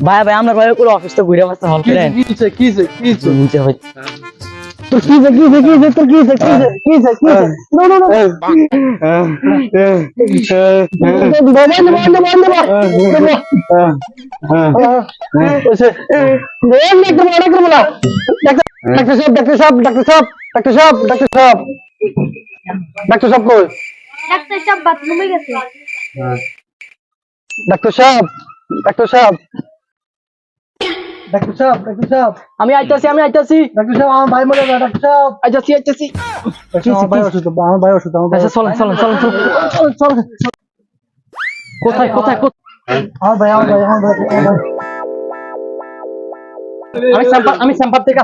ভাই ভাই আমরা ভাই করে অফিস তো ঘুরে আসতে হল করে কিছে নিচে ভাই তোর কি নো নো নো ডাক্তার সাহেব কই ডাক্তার সাহেব বাথরুমে গেছে। ডাক্তার সাহেব ডাক্তার সাহেব আমি আইতাছি ডাক্তার সাহেব আমার ভাই মরে গেল ডাক্তার সাহেব আইতাছি আমার ভাই অসুস্থ আচ্ছা চলেন কোথায় আমার ভাই আমি স্যাম্পার থেকে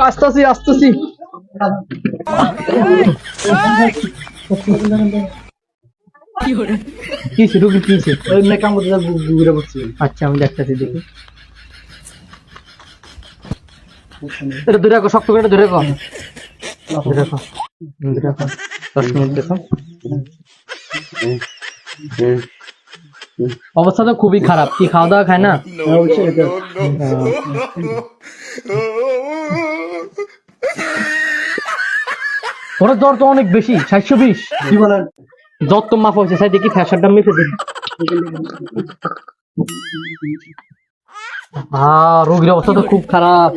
আসতেছি আসতেছি কি রুগী কি ওই মেকাম করতে ঘুরে বসছি আচ্ছা আমি দেখতেছি দেখি এটা ধরে রাখো শক্ত করে ধরে রাখো 10 মিনিট দেখো অবস্থা তো খুবই খারাপ কি খাওয়া দাওয়া খায় না ওরা জ্বর তো অনেক বেশি 720 কি বলেন জ্বর তো মাফ হয়েছে সাই দেখি ফ্যাশনটা মেপে দিন রোগীর অবস্থা তো খুব খারাপ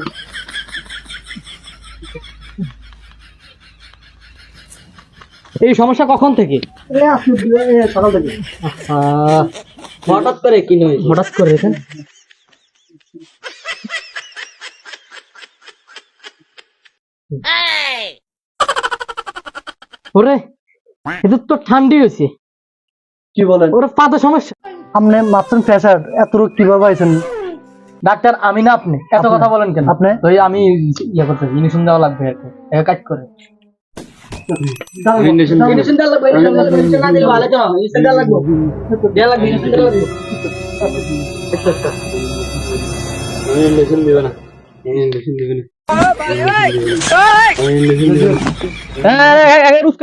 এই সমস্যা কখন থেকে সকাল থেকে হঠাৎ করে কি নয় হঠাৎ করে দেখেন ওরে এটা তো ঠান্ডি হয়েছে কি বলেন ওরে পাতা সমস্যা আপনি মাপছেন প্রেসার এত রোগ কিভাবে আইছেন ডাক্তার আমি না আপনি এত কথা বলেন কেন আপনি? ওই আমি ইয়ে করতেছি ইনজেকশন দেওয়া লাগবে আর কি কাজ করে ইনজেকশন দেওয়া লাগবে ইনজেকশন না দিলে ভালো কেন ইনজেকশন দেওয়া লাগবে ইনজেকশন দেওয়া লাগবে ইনজেকশন দিবে না ইনজেকশন দিবে না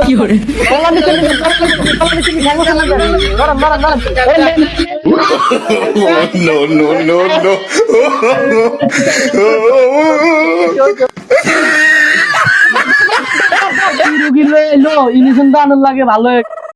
কি করে রুগী লো ইনজেকশন দাও লাগে ভালো